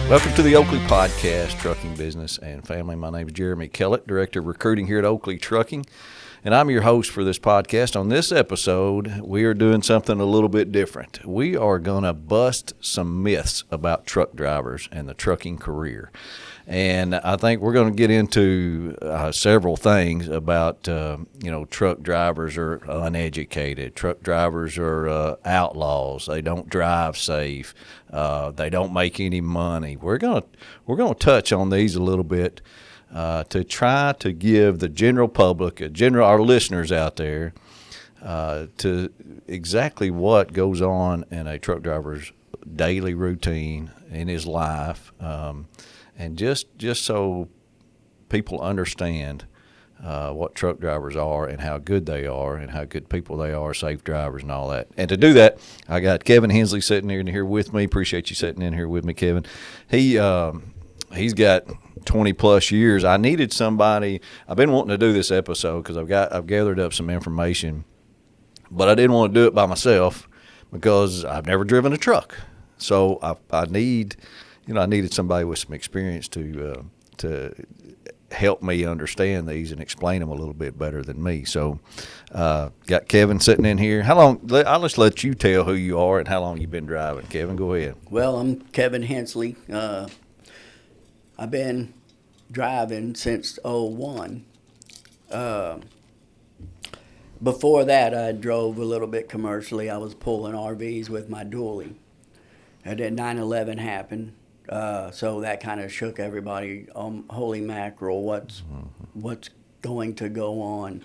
Welcome to the Oakley Podcast, Trucking Business and Family. My name is Jeremy Kellett, Director of Recruiting here at Oakley Trucking, and I'm your host for this podcast. On this episode, we are doing something a little bit different. We are going to bust some myths about truck drivers and the trucking career. And I think we're going to get into several things about, truck drivers are uneducated. Truck drivers are outlaws. They don't drive safe. They don't make any money. We're going to touch on these a little bit to try to give the general public, our listeners out there, to exactly what goes on in a truck driver's daily routine in his life. And just so people understand what truck drivers are and how good they are and how good people they are, safe drivers and all that. And to do that, I got Kevin Hensley sitting in here with me. Appreciate you sitting in here with me, Kevin. He's got 20-plus years. I needed somebody. I've been wanting to do this episode because I've gathered up some information, but I didn't want to do it by myself because I've never driven a truck. So I needed somebody with some experience to help me understand these and explain them a little bit better than me. So, got Kevin sitting in here. How long? I'll just let you tell who you are and how long you've been driving. Kevin, go ahead. Well, I'm Kevin Hensley. I've been driving since '01. Before that, I drove a little bit commercially. I was pulling RVs with my dually. And then 9/11 happened. So that kind of shook everybody. Holy mackerel, what's going to go on?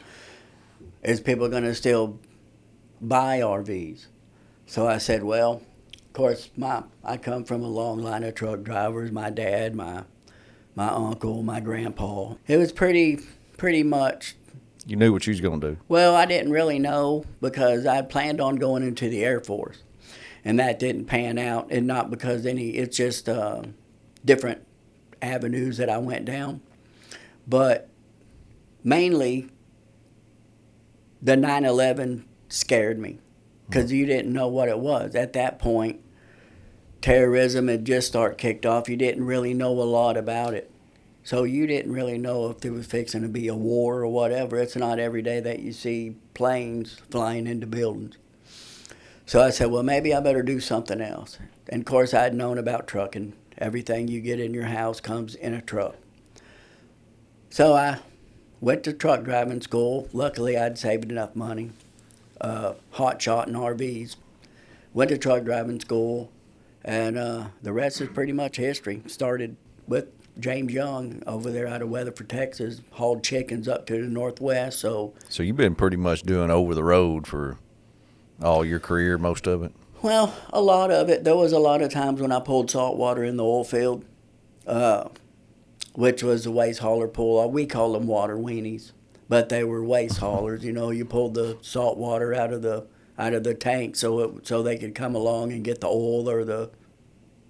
Is people going to still buy RVs? So I said, well, of course, I come from a long line of truck drivers. My dad, my uncle, my grandpa. It was pretty much. You knew what you was going to do. Well, I didn't really know because I planned on going into the Air Force. And that didn't pan out, and not because it's just different avenues that I went down. But mainly, the 9/11 scared me because you didn't know what it was. At that point, terrorism had just kicked off. You didn't really know a lot about it. So you didn't really know if there was fixing to be a war or whatever. It's not every day that you see planes flying into buildings. So I said, well, maybe I better do something else. And, of course, I'd known about trucking. Everything you get in your house comes in a truck. So I went to truck driving school. Luckily, I'd saved enough money. Hot shot in RVs. Went to truck driving school, and the rest is pretty much history. Started with James Young over there out of Weatherford, Texas. Hauled chickens up to the Northwest. So you've been pretty much doing over the road for all your career, most of it? Well, a lot of it. There was a lot of times when I pulled salt water in the oil field, which was the waste hauler pull. We call them water weenies, but they were waste haulers. You pulled the salt water out of the tank so they could come along and get the oil or the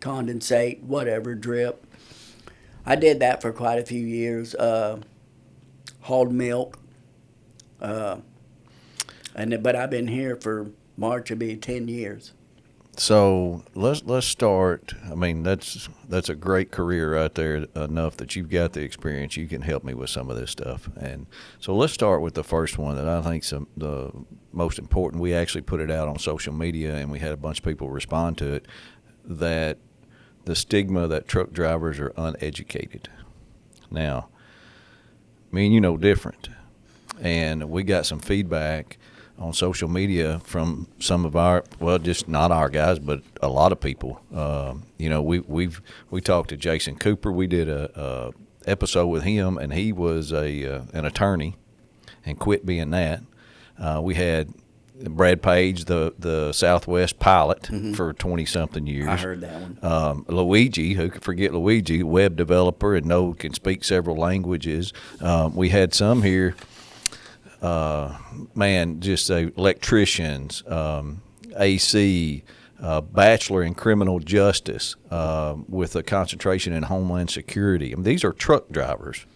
condensate, whatever, drip. I did that for quite a few years. Hauled milk, but I've been here for March will be 10 years. So let's start. I mean, that's a great career right there, enough that you've got the experience. You can help me with some of this stuff. And so let's start with the first one that I think the most important. We actually put it out on social media, and we had a bunch of people respond to it, that the stigma that truck drivers are uneducated. Now, me and you know different. And we got some feedback on social media from some of just not our guys, but a lot of people. We talked to Jason Cooper. We did a episode with him, and he was an attorney and quit being that. We had Brad Page, the Southwest pilot, for 20-something years. I heard that one. Luigi, who could forget Luigi, web developer and can speak several languages. We had some here. Just say electricians, AC, bachelor in criminal justice, with a concentration in homeland security. I mean, these are truck drivers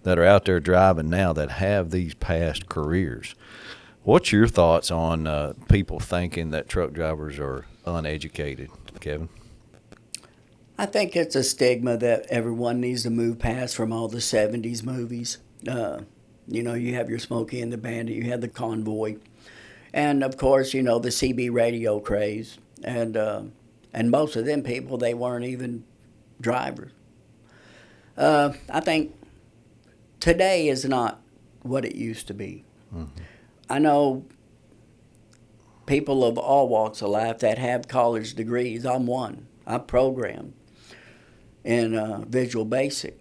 that are out there driving now that have these past careers. What's your thoughts on people thinking that truck drivers are uneducated, Kevin? I think it's a stigma that everyone needs to move past from all the 70s movies. You have your Smokey and the Bandit, you have the Convoy, and of course, the CB radio craze. And most of them people, they weren't even drivers. I think today is not what it used to be. Mm-hmm. I know people of all walks of life that have college degrees. I'm one. I programmed in Visual Basic.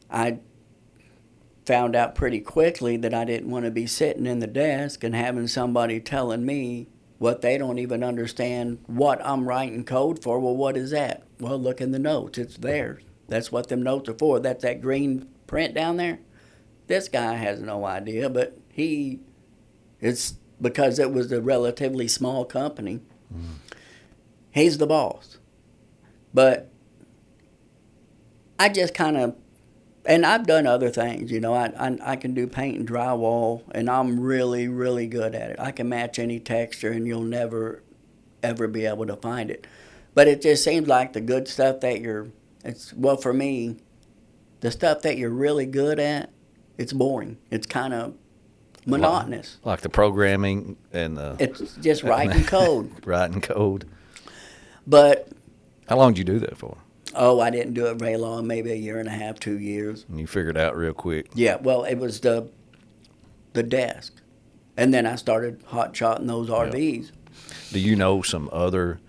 I found out pretty quickly that I didn't want to be sitting in the desk and having somebody telling me what they don't even understand what I'm writing code for. Well, what is that? Well, look in the notes. It's theirs. That's what them notes are for. That's that green print down there. This guy has no idea, but it's because it was a relatively small company. He's the boss. But I just kind of, and I've done other things, I can do paint and drywall, and I'm really, really good at it. I can match any texture, and you'll never, ever be able to find it. But it just seems like the good stuff that for me, the stuff that you're really good at, it's boring. It's kind of monotonous. Like the programming and the... It's just writing code. Writing code. But... How long did you do that for? Oh, I didn't do it very long, maybe a year and a half, 2 years. And you figured it out real quick? Yeah, well, it was the desk. And then I started hot-shotting those RVs. Do you know some other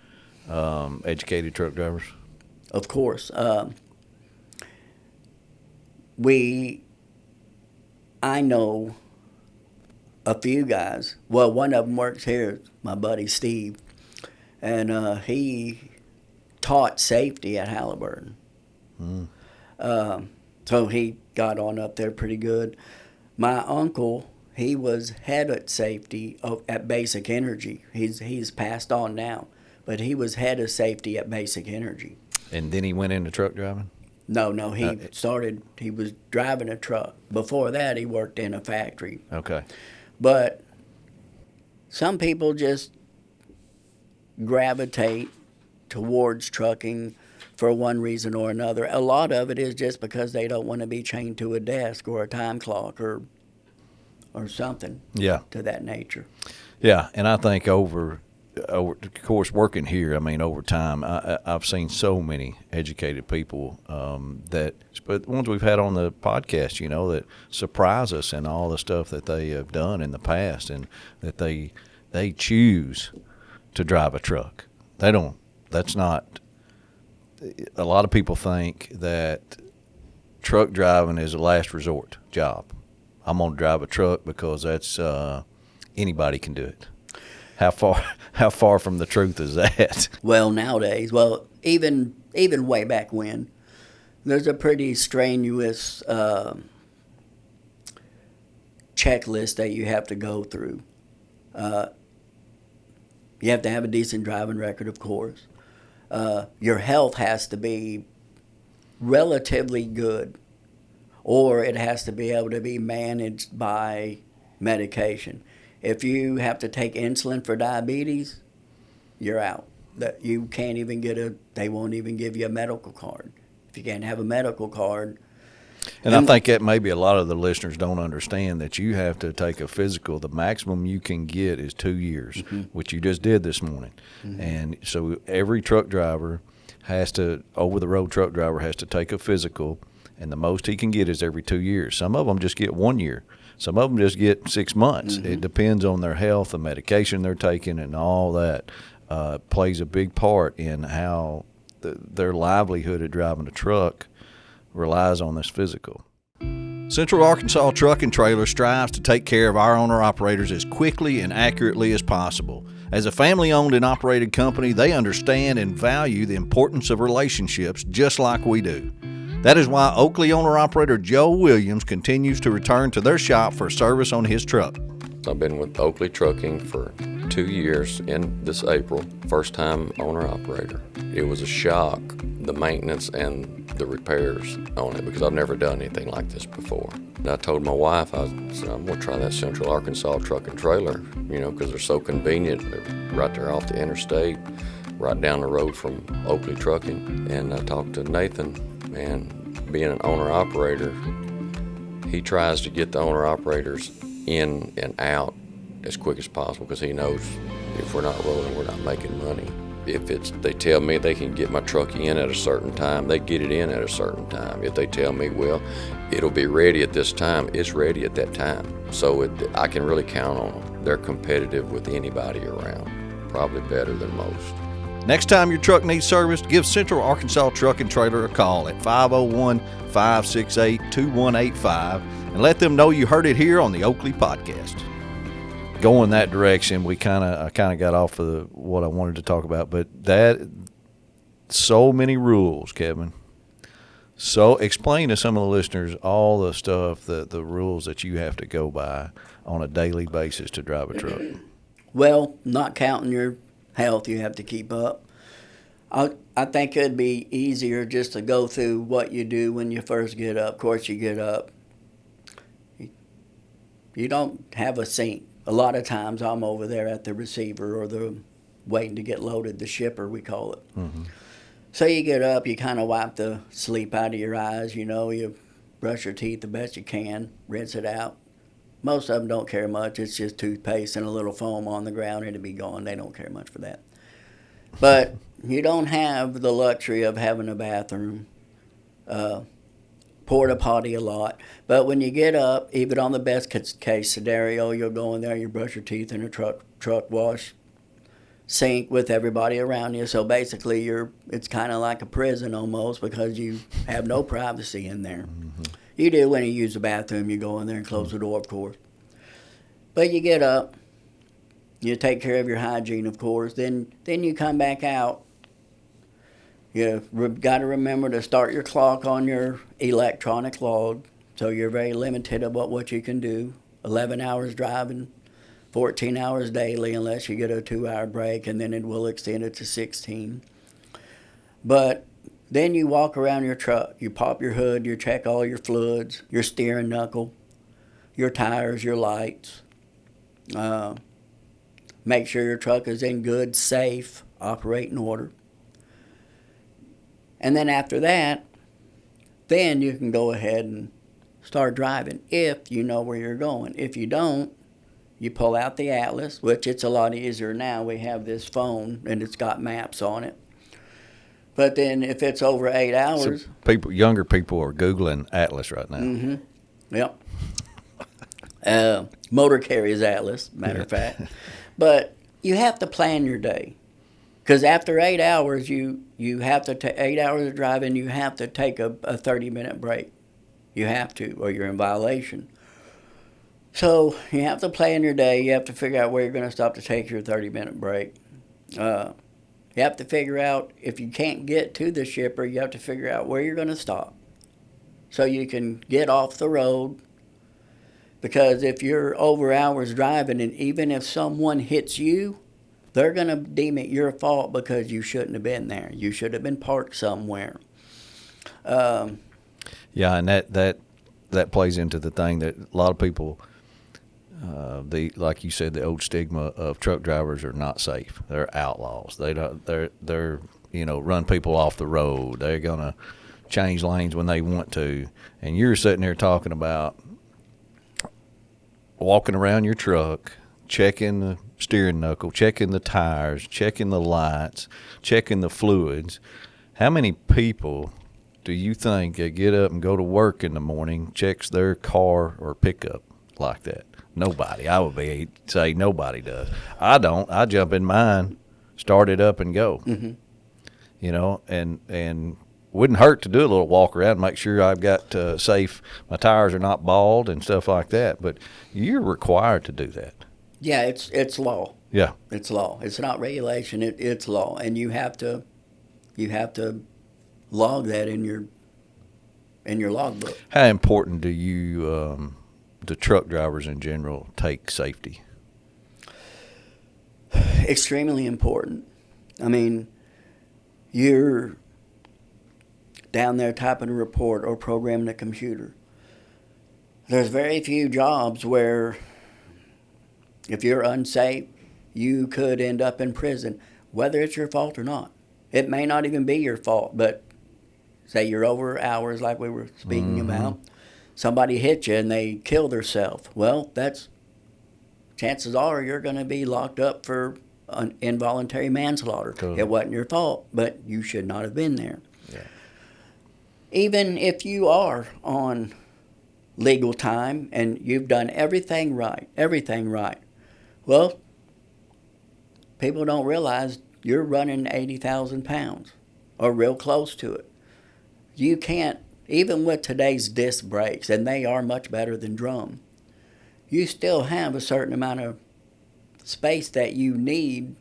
educated truck drivers? Of course. I know a few guys. Well, one of them works here, my buddy Steve, and he taught safety at Halliburton. So he got on up there pretty good. My uncle, he was head at safety at Basic Energy. He's passed on now, but he was head of safety at Basic Energy. And then he went into truck driving? No, he was driving a truck. Before that, he worked in a factory. Okay. But some people just gravitate towards trucking for one reason or another. A lot of it is just because they don't want to be chained to a desk or a time clock or something to that nature. Yeah, and I think over of course, working here, over time, I've seen so many educated people but ones we've had on the podcast, that surprise us in all the stuff that they have done in the past, and that they choose to drive a truck. They don't. That's not. A lot of people think that truck driving is a last resort job. I'm going to drive a truck because that's anybody can do it. How far from the truth is that? Well, nowadays, even way back when, there's a pretty strenuous checklist that you have to go through. You have to have a decent driving record, of course. Your health has to be relatively good, or it has to be able to be managed by medication. If you have to take insulin for diabetes, you're out. That you can't even they won't even give you a medical card. If you can't have a medical card. And I think that maybe a lot of the listeners don't understand that you have to take a physical. The maximum you can get is 2 years, which you just did this morning. And so every truck driver over-the-road truck driver has to take a physical, and the most he can get is every 2 years. Some of them just get 1 year. Some of them just get 6 months. It depends on their health, the medication they're taking, and all that plays a big part in how their livelihood of driving a truck relies on this physical. Central Arkansas Truck and Trailer strives to take care of our owner-operators as quickly and accurately as possible. As a family-owned and operated company, they understand and value the importance of relationships just like we do. That is why Oakley owner-operator Joe Williams continues to return to their shop for service on his truck. I've been with Oakley Trucking for 2 years in this April, first-time owner-operator. It was a shock, the maintenance and the repairs on it, because I've never done anything like this before. And I told my wife, I said, I'm going to try that Central Arkansas Truck and Trailer, because they're so convenient. They're right there off the interstate. right down the road from Oakley Trucking, and I talked to Nathan, and being an owner-operator, he tries to get the owner-operators in and out as quick as possible because he knows if we're not rolling, we're not making money. If they tell me they can get my truck in at a certain time, they get it in at a certain time. If they tell me, well, it'll be ready at this time, it's ready at that time. So I can really count on them. They're competitive with anybody around, probably better than most. Next time your truck needs serviced, give Central Arkansas Truck and Trailer a call at 501-568-2185 and let them know you heard it here on the Oakley Podcast. Going that direction, I kind of got off of what I wanted to talk about, but so many rules, Kevin. So explain to some of the listeners all the stuff, the rules that you have to go by on a daily basis to drive a truck. Well, not counting your health, you have to keep up. I think it'd be easier just to go through what you do when you first get up. Of course, you get up. You don't have a sink. A lot of times I'm over there at the receiver or the waiting to get loaded, the shipper we call it. Mm-hmm. So you get up, you kind of wipe the sleep out of your eyes, you brush your teeth the best you can, rinse it out. Most of them don't care much. It's just toothpaste and a little foam on the ground and it'll be gone. They don't care much for that. But you don't have the luxury of having a bathroom, porta potty a lot. But when you get up, even on the best case scenario, you'll go in there, you brush your teeth in a truck wash sink with everybody around you. So basically it's kind of like a prison almost because you have no privacy in there. Mm-hmm. You do when you use the bathroom, you go in there and close the door, of course. But you get up, you take care of your hygiene, of course, then you come back out. You got to remember to start your clock on your electronic log, so you're very limited about what you can do. 11 hours driving, 14 hours daily unless you get a 2-hour break, and then it will extend it to 16. But then you walk around your truck, you pop your hood, you check all your fluids, your steering knuckle, your tires, your lights. Make sure your truck is in good, safe, operating order. And then after that, then you can go ahead and start driving if you know where you're going. If you don't, you pull out the atlas, which it's a lot easier now. We have this phone and it's got maps on it. But then if it's over 8 hours... So younger people are Googling Atlas right now. Mm-hmm. Yep. Motor carries Atlas, matter of fact. But you have to plan your day. Because after 8 hours, you have to 8 hours of driving, you have to take a 30-minute break. You have to, or you're in violation. So you have to plan your day. You have to figure out where you're going to stop to take your 30-minute break. You have to figure out, if you can't get to the shipper, you have to figure out where you're going to stop so you can get off the road. Because if you're over hours driving, and even if someone hits you, they're going to deem it your fault because you shouldn't have been there. You should have been parked somewhere. Yeah, and that plays into the thing that a lot of people, like you said, the old stigma of truck drivers are not safe. They're outlaws. They're run people off the road. They're going to change lanes when they want to. And you're sitting there talking about walking around your truck, checking the steering knuckle, checking the tires, checking the lights, checking the fluids. How many people do you think that get up and go to work in the morning, checks their car or pickup like that? Nobody. I would say nobody does. I don't. I jump in mine, start it up and go. Mm-hmm. And wouldn't hurt to do a little walk around, make sure I've got safe, my tires are not bald and stuff like that. But you're required to do that. Yeah, it's law. Yeah, it's law. It's not regulation. It's law, and you have to log that in your logbook. How important do you, the truck drivers in general, take safety? Extremely important. I mean, you're down there typing a report or programming a computer. There's very few jobs where if you're unsafe, you could end up in prison. whether it's your fault or not. It may not even be your fault, but say you're over hours like we were speaking about. Somebody hit you and they kill themselves. Well, chances are you're going to be locked up for involuntary manslaughter. Cool. It wasn't your fault, but you should not have been there. Yeah. Even if you are on legal time and you've done everything right, well, people don't realize you're running 80,000 pounds or real close to it. You can't, even with today's disc brakes, and they are much better than drum, you still have a certain amount of space that you need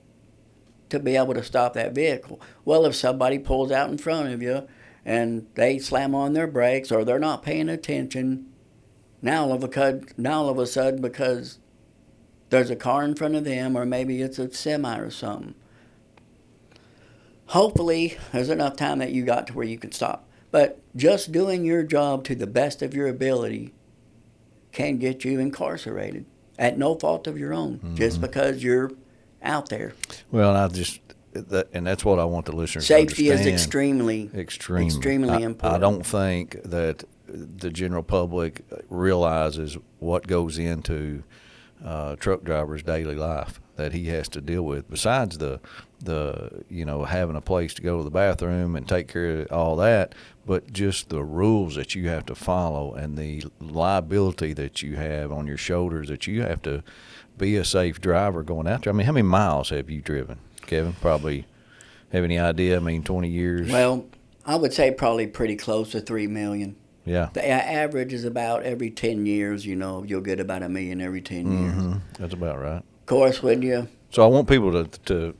to be able to stop that vehicle. Well, if somebody pulls out in front of you and they slam on their brakes or they're not paying attention, now all of a sudden, because there's a car in front of them, or maybe it's a semi or something, hopefully there's enough time that you got to where you can stop. But just doing your job to the best of your ability can get you incarcerated at no fault of your own, just because you're out there. Well, and that's what I want the listeners Safety to understand. is extremely important. I don't think that the general public realizes what goes into truck driver's daily life that he has to deal with, besides the having a place to go to the bathroom and take care of all that, but just the rules that you have to follow and the liability that you have on your shoulders, that you have to be a safe driver going out there. I mean, how many miles have you driven, Kevin? Probably have any idea? I mean, 20 years? Well, I would say probably pretty close to 3 million. Yeah. The average is about every 10 years, you'll get about 1 million every 10 years. That's about right. Of course, when you... So I want people to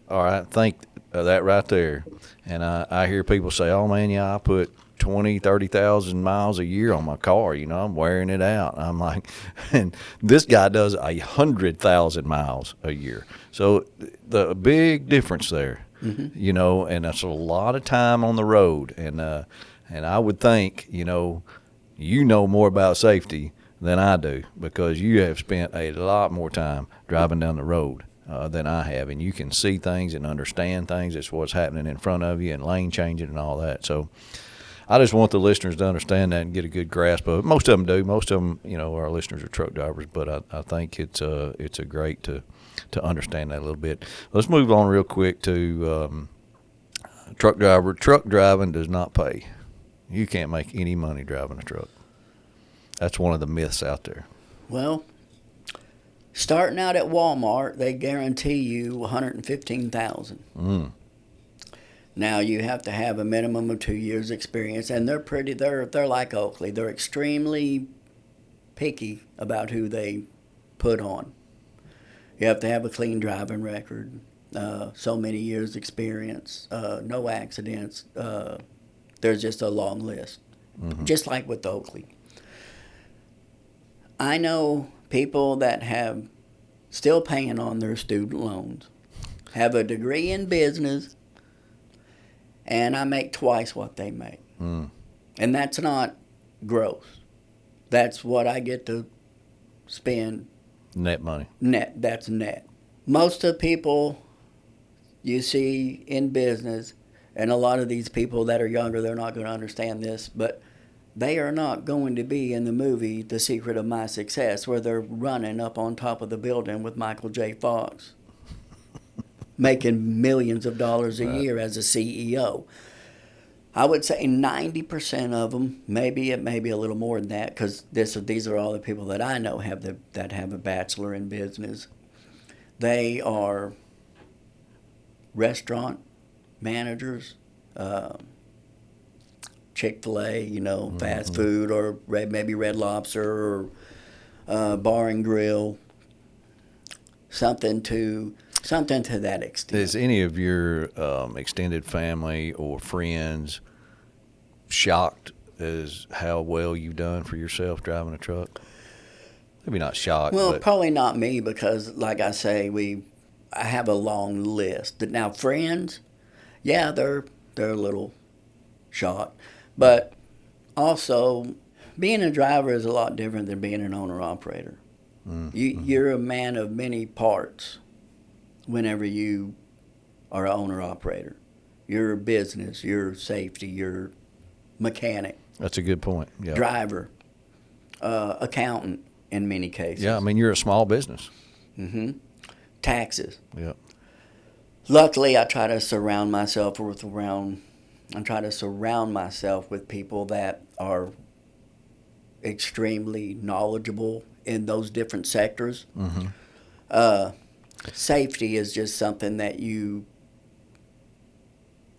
all right, think of that right there. And I hear people say, oh, man, I put 20, 30,000 miles a year on my car. I'm wearing it out. I'm like, and this guy does 100,000 miles a year. So the big difference there, and that's a lot of time on the road. And I would think, you know more about safety than I do, because you have spent a lot more time driving down the road than I have, and you can see things and understand things. It's what's happening in front of you and lane changing and all that. So I just want the listeners to understand that and get a good grasp of it. Most of them do. Most of them, our listeners are truck drivers, but I think it's a great to understand that a little bit. Let's move on real quick to truck driver. Truck driving does not pay. You can't make any money driving a truck. That's one of the myths out there. Well, starting out at Walmart, they guarantee you $115,000. Now you have to have a minimum of 2 years experience, and they're like Oakley. They're extremely picky about who they put on. You have to have a clean driving record, so many years experience, no accidents. There's just a long list, just like with Oakley. I know people that have still paying on their student loans, have a degree in business, and I make twice what they make. And that's not gross. That's what I get to spend. Net money. That's net. Most of the people you see in business, and a lot of these people that are younger, they're not going to understand this, but they are not going to be in the movie The Secret of My Success, where they're running up on top of the building with Michael J. Fox, making millions of dollars a year as a CEO. I would say 90% of them, maybe it may be a little more than that, because these are all the people that I know that have a bachelor in business. They are restaurant managers, Chick-fil-A, fast food, or maybe Red Lobster, or bar and grill, something to that extent. Is any of your extended family or friends shocked as how well you've done for yourself driving a truck? Maybe not shocked. Well, but probably not me, because, like I say, I have a long list. Now, friends, yeah, they're a little shocked. But also, being a driver is a lot different than being an owner-operator. You're a man of many parts whenever you are an owner-operator. Your business, your safety, your mechanic, That's a good point. Yeah. driver, accountant in many cases. Yeah, I mean, you're a small business. Mm-hmm. Taxes. Yeah. Luckily, I try to surround myself with people that are extremely knowledgeable in those different sectors. Mm-hmm. Safety is just something that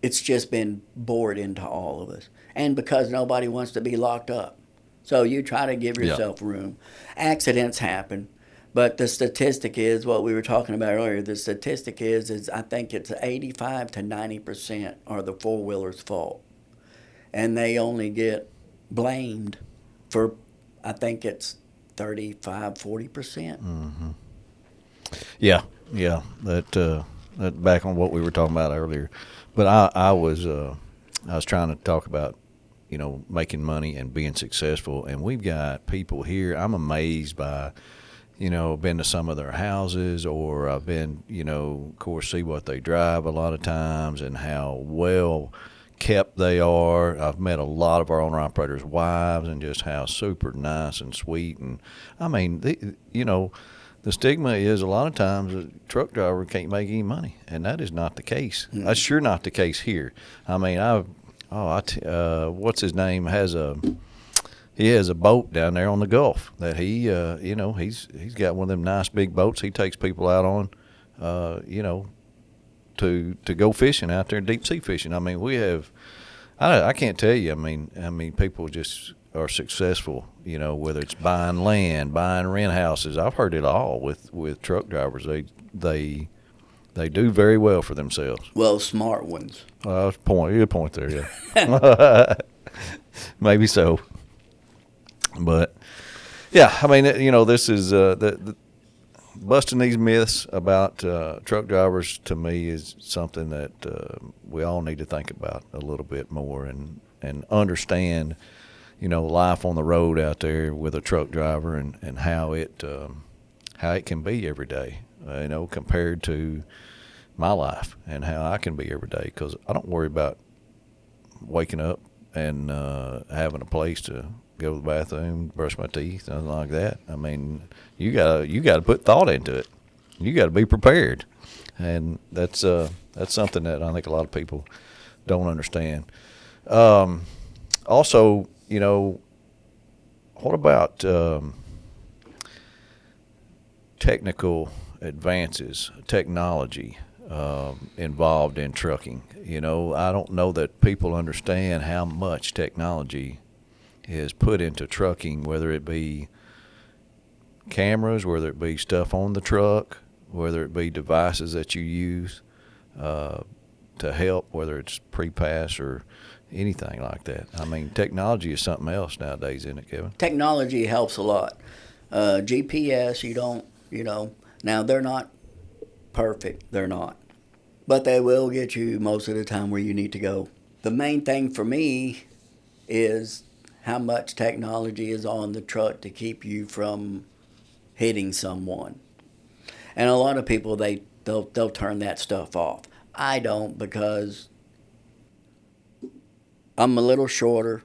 it's just been bored into all of us. And because nobody wants to be locked up. So you try to give yourself room. Accidents happen. But the statistic is what we were talking about earlier. The statistic is I think it's 85 to 90% are the four-wheeler's fault. And they only get blamed for, I think it's 35, 40%. Mm-hmm. Yeah. That back on what we were talking about earlier. But I was trying to talk about, making money and being successful. And we've got people here. I'm amazed by, been to some of their houses, or I've been, of course, see what they drive a lot of times and how well kept they are. I've met a lot of our owner-operators' wives and just how super nice and sweet. And, I mean, the stigma is a lot of times a truck driver can't make any money, and that is not the case. Mm-hmm. That's sure not the case here. I mean, what's his name he has a boat down there on the Gulf that he's got one of them nice big boats he takes people out on, to go fishing out there, deep sea fishing. I mean, we have, I can't tell you. I mean, people just are successful. Whether it's buying land, buying rent houses. I've heard it all with truck drivers. They do very well for themselves. Well, smart ones. Good point there. Yeah, maybe so. But yeah, I mean, this is the busting these myths about truck drivers. To me, is something that we all need to think about a little bit more and understand. Life on the road out there with a truck driver and how it can be every day. Compared to my life and how I can be every day, because I don't worry about waking up and having a place to go to the bathroom, brush my teeth, nothing like that. I mean, you gotta put thought into it. You got to be prepared, and that's something that I think a lot of people don't understand. Also, what about technical advances, technology involved in trucking? I don't know that people understand how much technology is put into trucking, whether it be cameras, whether it be stuff on the truck, whether it be devices that you use to help, whether it's pre-pass or anything like that. I mean, technology is something else nowadays, isn't it, Kevin? Technology helps a lot. GPS, now they're not perfect. They're not. But they will get you most of the time where you need to go. The main thing for me is how much technology is on the truck to keep you from hitting someone. And a lot of people, they'll turn that stuff off. I don't, because I'm a little shorter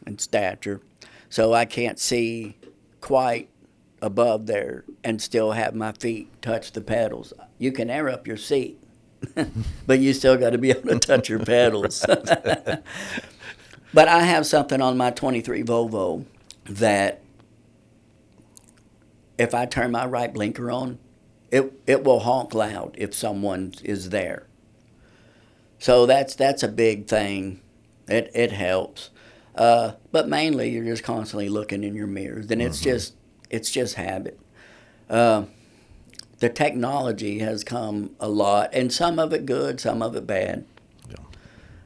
in stature, so I can't see quite above there and still have my feet touch the pedals. You can air up your seat, but you still got to be able to touch your pedals. But I have something on my 23 Volvo that if I turn my right blinker on, it will honk loud if someone is there. So that's a big thing. It helps. But mainly you're just constantly looking in your mirrors, and it's just habit. The technology has come a lot, and some of it good, some of it bad.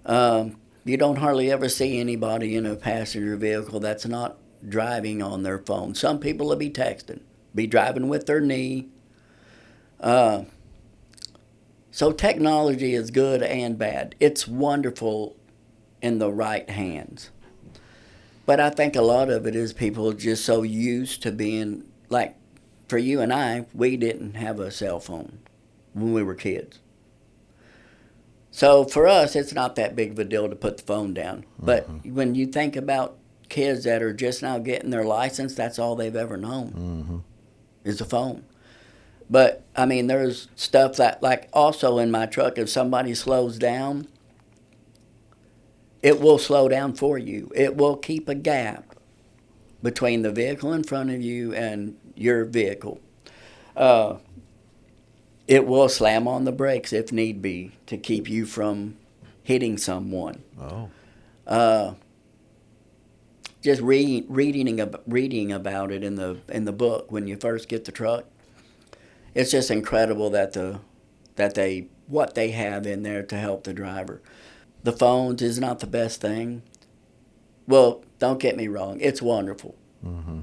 Yeah. You don't hardly ever see anybody in a passenger vehicle that's not driving on their phone. Some people will be texting, be driving with their knee. So technology is good and bad. It's wonderful in the right hands. But I think a lot of it is people just so used to being, like, for you and I, we didn't have a cell phone when we were kids. So for us, it's not that big of a deal to put the phone down. But when you think about kids that are just now getting their license, that's all they've ever known is a phone. But, I mean, there's stuff that, like also in my truck, if somebody slows down, it will slow down for you. It will keep a gap between the vehicle in front of you and your vehicle. It will slam on the brakes if need be to keep you from hitting someone. Just reading about it in the book when you first get the truck, it's just incredible what they have in there to help the driver. The phones is not the best thing. Well, don't get me wrong, it's wonderful.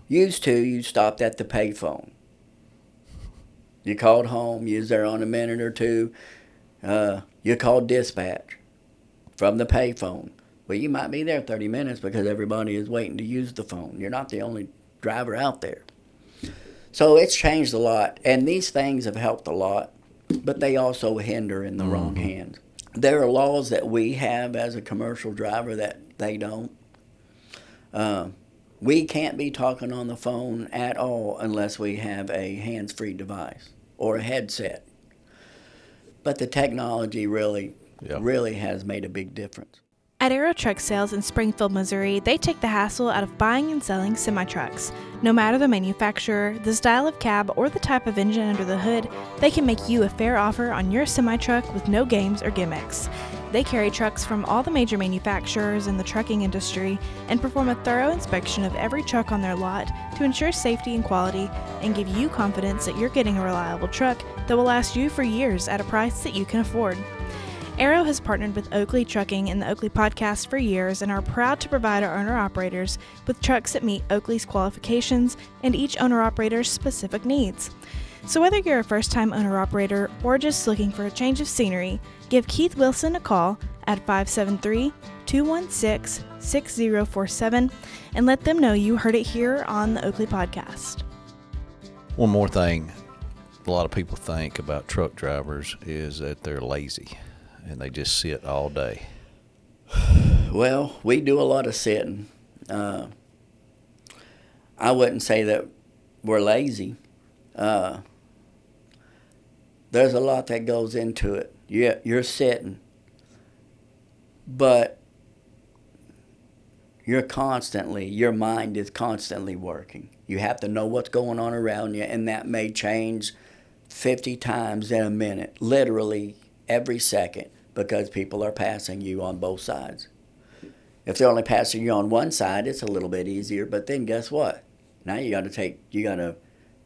Used to, you stopped at the payphone. You called home, you was there on a minute or two. You called dispatch from the payphone. Well, you might be there 30 minutes because everybody is waiting to use the phone. You're not the only driver out there. So it's changed a lot, and these things have helped a lot, but they also hinder in the wrong hands. There are laws that we have as a commercial driver that they don't. We can't be talking on the phone at all unless we have a hands-free device or a headset. But the technology really has made a big difference. At Aero Truck Sales in Springfield, Missouri, they take the hassle out of buying and selling semi-trucks. No matter the manufacturer, the style of cab, or the type of engine under the hood, they can make you a fair offer on your semi-truck with no games or gimmicks. They carry trucks from all the major manufacturers in the trucking industry and perform a thorough inspection of every truck on their lot to ensure safety and quality and give you confidence that you're getting a reliable truck that will last you for years at a price that you can afford. Aero has partnered with Oakley Trucking and the Oakley Podcast for years and are proud to provide our owner-operators with trucks that meet Oakley's qualifications and each owner-operator's specific needs. So whether you're a first-time owner-operator or just looking for a change of scenery, give Keith Wilson a call at 573-216-6047 and let them know you heard it here on the Oakley Podcast. One more thing a lot of people think about truck drivers is that they're lazy and they just sit all day. Well, we do a lot of sitting. I wouldn't say that we're lazy. There's a lot that goes into it. You're sitting, but your mind is constantly working. You have to know what's going on around you, and that may change 50 times in a minute, literally every second, because people are passing you on both sides. If they're only passing you on one side, it's a little bit easier, but then guess what? Now you got to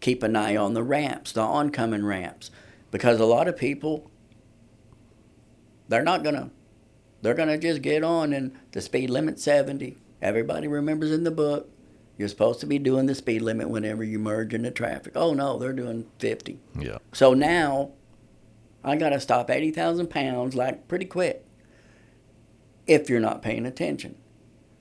keep an eye on the ramps, the oncoming ramps, because a lot of people, they're gonna just get on, and the speed limit's 70. Everybody remembers in the book, you're supposed to be doing the speed limit whenever you merge into traffic. Oh no, they're doing 50. Yeah. So now I got to stop 80,000 pounds like pretty quick if you're not paying attention.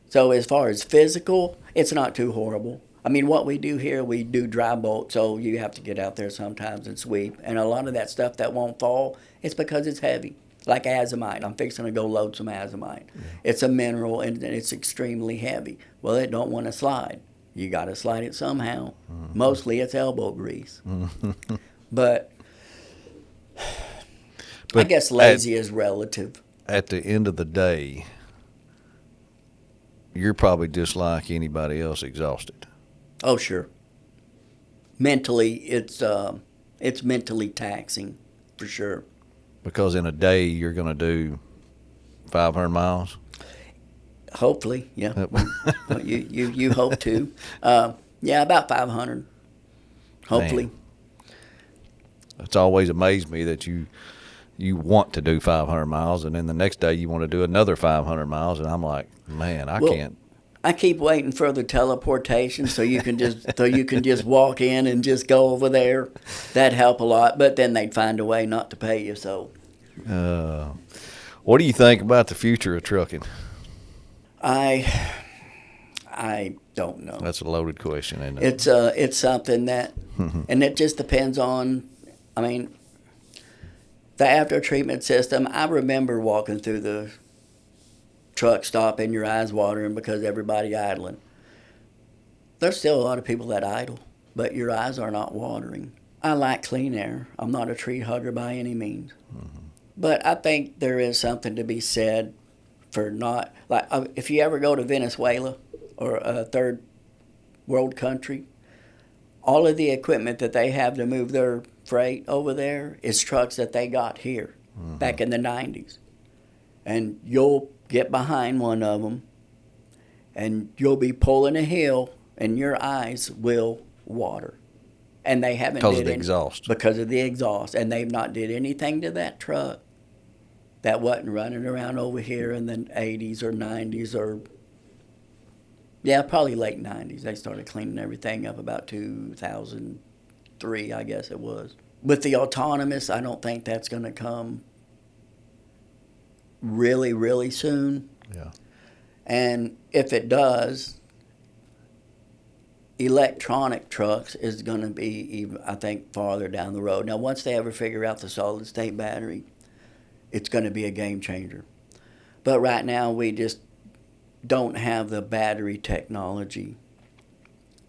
So as far as physical, it's not too horrible. I mean, what we do here, we do dry bolt, so you have to get out there sometimes and sweep. And a lot of that stuff that won't fall, it's because it's heavy, like azomite. I'm fixing to go load some azomite. Yeah. It's a mineral, and it's extremely heavy. Well, it don't want to slide. You got to slide it somehow. Mm-hmm. Mostly it's elbow grease. Mm-hmm. But I guess lazy is relative. At the end of the day, you're probably just like anybody else, exhausted. Oh, sure. Mentally, it's mentally taxing, for sure. Because in a day, you're going to do 500 miles? Hopefully, yeah. you hope to. Yeah, about 500. Hopefully. Man. It's always amazed me that you want to do 500 miles, and then the next day you want to do another 500 miles, and I'm like, man, I can't. I keep waiting for the teleportation so you can just walk in and just go over there. That'd help a lot, but then they'd find a way not to pay you. So, what do you think about the future of trucking? I don't know. That's a loaded question, isn't it? It's something that, and it just depends on. I mean, the after treatment system, I remember walking through the truck stop and your eyes watering because everybody idling. There's still a lot of people that idle, but your eyes are not watering. I like clean air. I'm not a tree hugger by any means. Mm-hmm. But I think there is something to be said for not, like, if you ever go to Venezuela or a third world country, all of the equipment that they have to move their freight over there is trucks that they got here back in the 90s. And you'll get behind one of them, and you'll be pulling a hill, and your eyes will water. And they haven't because of the exhaust. Because of the exhaust. And they've not did anything to that truck that wasn't running around over here in the 80s or 90s or, yeah, probably late 90s. They started cleaning everything up about 2003, I guess it was. With the autonomous, I don't think that's going to come really, really soon. Yeah. And if it does, electronic trucks is going to be, even, I think, farther down the road. Now, once they ever figure out the solid-state battery, it's going to be a game changer. But right now, we just don't have the battery technology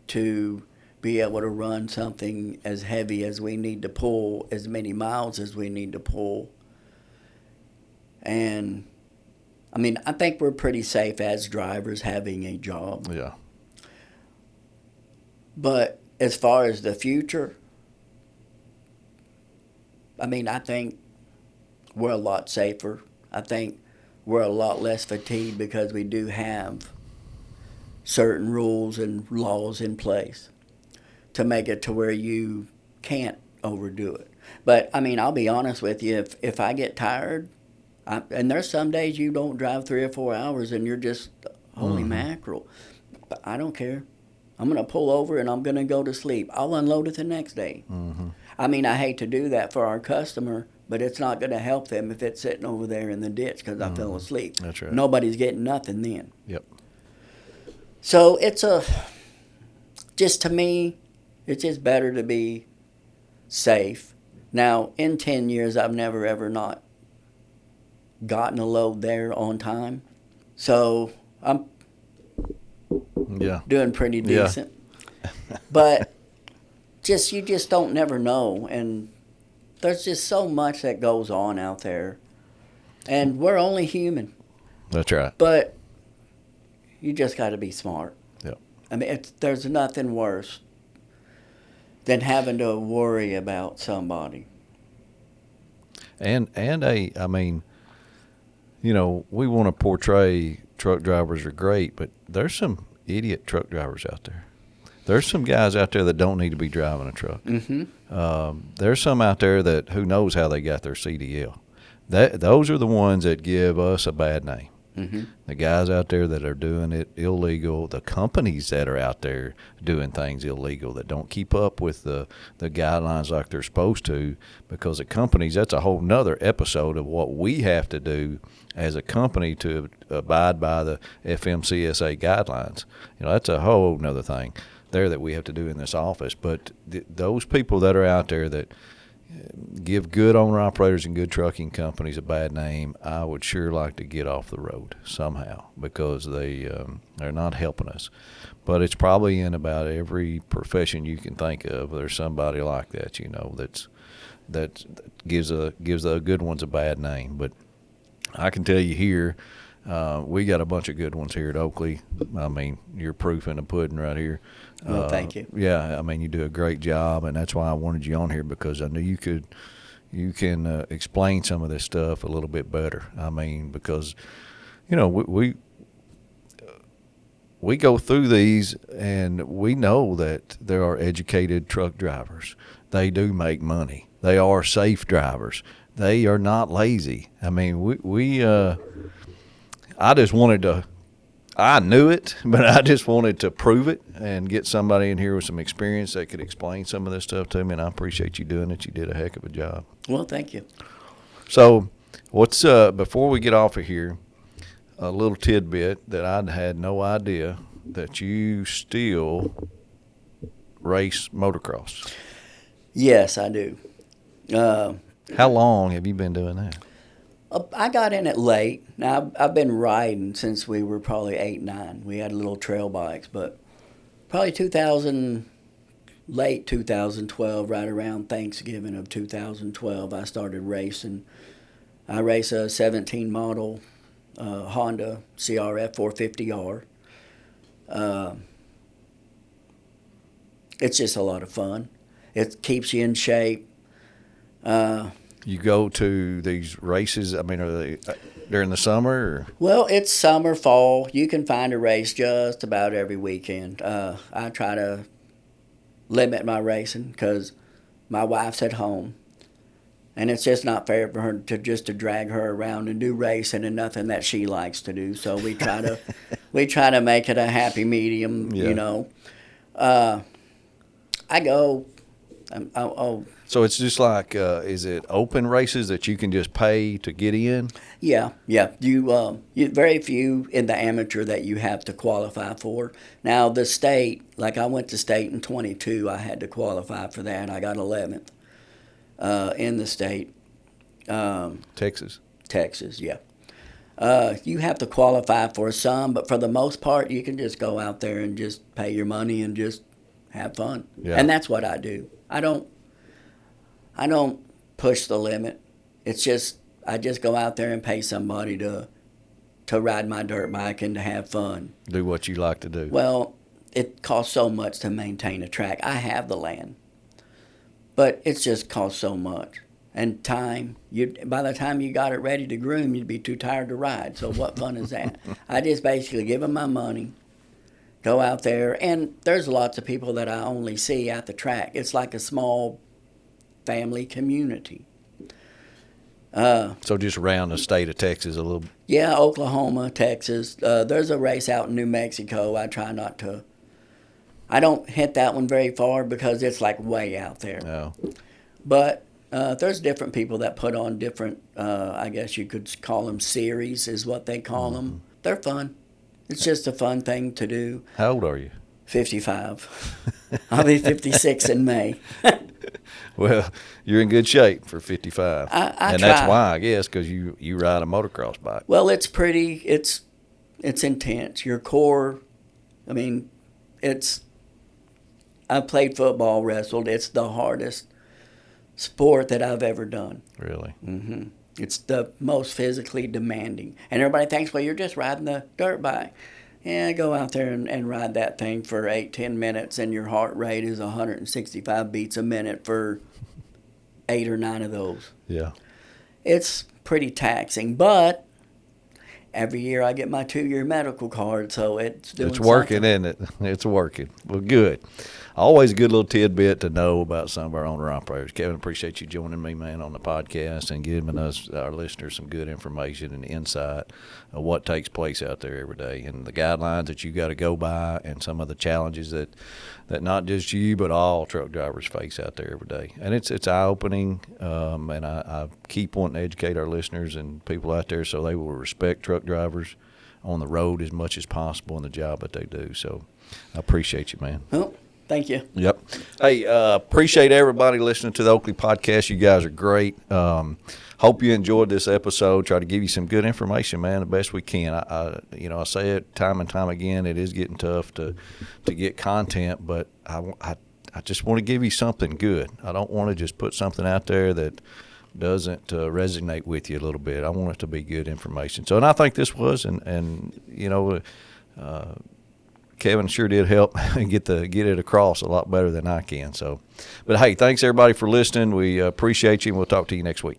to be able to run something as heavy as we need to pull, as many miles as we need to pull. And, I mean, I think we're pretty safe as drivers having a job. Yeah. But as far as the future, I mean, I think we're a lot safer. I think we're a lot less fatigued because we do have certain rules and laws in place to make it to where you can't overdo it. But, I mean, I'll be honest with you, if I get tired, and there's some days you don't drive 3 or 4 hours and you're just, holy mackerel. But I don't care. I'm going to pull over and I'm going to go to sleep. I'll unload it the next day. Mm-hmm. I mean, I hate to do that for our customer, but it's not going to help them if it's sitting over there in the ditch because I fell asleep. That's right. Nobody's getting nothing then. Yep. So just to me, it's just better to be safe. Now, in 10 years, I've never, ever not gotten a load there on time. So I'm doing pretty decent. Yeah. But you just don't never know. And there's just so much that goes on out there. And we're only human. That's right. But you just got to be smart. Yep. I mean, there's nothing worse than having to worry about somebody. I mean, you know, we want to portray truck drivers are great, but there's some idiot truck drivers out there. There's some guys out there that don't need to be driving a truck. Mm-hmm. There's some out there that who knows how they got their CDL. Those are the ones that give us a bad name. Mm-hmm. The guys out there that are doing it illegal, the companies that are out there doing things illegal that don't keep up with the guidelines like they're supposed to, because the companies, that's a whole nother episode of what we have to do as a company to abide by the FMCSA guidelines. You know, that's a whole nother thing there that we have to do in this office. But those people that are out there that give good owner-operators and good trucking companies a bad name, I would sure like to get off the road somehow, because they're not helping us. But it's probably in about every profession you can think of. There's somebody like that, you know, that gives the good ones a bad name. But I can tell you here, we got a bunch of good ones here at Oakley. I mean, you're proof in the pudding right here. Well, thank you. Yeah, I mean, you do a great job, and that's why I wanted you on here, because I knew you can explain some of this stuff a little bit better. I mean, because, you know, we go through these, and we know that there are educated truck drivers. They do make money. They are safe drivers. They are not lazy. I mean, I just wanted to, I knew it, but I just wanted to prove it and get somebody in here with some experience that could explain some of this stuff to me, and I appreciate you doing it. You did a heck of a job. Well, thank you. So before we get off of here, a little tidbit that I had no idea, that you still race motocross. Yes, I do. How long have you been doing that? I got in it late. Now, I've been riding since we were probably 8, 9. We had little trail bikes, but probably late 2012, right around Thanksgiving of 2012, I started racing. I race a 17 model Honda CRF 450R. It's just a lot of fun. It keeps you in shape. You go to these races, I mean, are they during the summer? Or? Well, it's summer, fall. You can find a race just about every weekend. I try to limit my racing because my wife's at home. And it's just not fair for her to drag her around and do racing and nothing that she likes to do. So we try to make it a happy medium, Yeah. you know. I go. So it's just like, is it open races that you can just pay to get in? Yeah. You very few in the amateur that you have to qualify for. Now the state, like I went to state in 22, I had to qualify for that. I got 11th in the state. Texas. Texas, yeah. You have to qualify for some, but for the most part, you can just go out there and just pay your money and just have fun. Yeah. And that's what I do. I don't push the limit. It's just I just go out there and pay somebody to ride my dirt bike and to have fun. Do what you like to do. Well, it costs so much to maintain a track. I have the land, but it's just costs so much. And time, by the time you got it ready to groom, you'd be too tired to ride. So what fun is that? I just basically give them my money, go out there, and there's lots of people that I only see at the track. It's like a small family community. So just around the state of Texas a little. Yeah, Oklahoma, Texas. There's a race out in New Mexico. I don't hit that one very far because it's like way out there. No. But there's different people that put on different, I guess you could call them series is what they call them. They're fun. It's just a fun thing to do. How old are you? 55. I'll be 56 in May. Well, you're in good shape for 55. I and try. that's why, I guess, because you ride a motocross bike. Well, it's pretty, it's intense. Your core, I mean, I played football, wrestled. It's the hardest sport that I've ever done. Really? Mm-hmm. It's the most physically demanding. And everybody thinks, well, you're just riding the dirt bike. Yeah, go out there and ride that thing for 8-10 minutes, and your heart rate is 165 beats a minute for 8 or 9 of those. Yeah. It's pretty taxing, but every year I get my 2-year medical card, so it's doing working, something. isn't it? It's working. Well, good. Always a good little tidbit to know about some of our owner-operators. Kevin, appreciate you joining me, man, on the podcast and giving us, our listeners, some good information and insight of what takes place out there every day and the guidelines that you got to go by and some of the challenges that not just you but all truck drivers face out there every day. And it's eye-opening, and I keep wanting to educate our listeners and people out there so they will respect truck drivers on the road as much as possible in the job that they do. So I appreciate you, man. Well, thank you. Yep. Hey, appreciate everybody listening to the Oakley Podcast. You guys are great. Hope you enjoyed this episode. Try to give you some good information, man, the best we can. I say it time and time again. It is getting tough to get content, but I just want to give you something good. I don't want to just put something out there that doesn't resonate with you a little bit. I want it to be good information. So, and I think this was, and Kevin sure did help get it across a lot better than I can. So, but hey, thanks everybody for listening. We appreciate you, and we'll talk to you next week.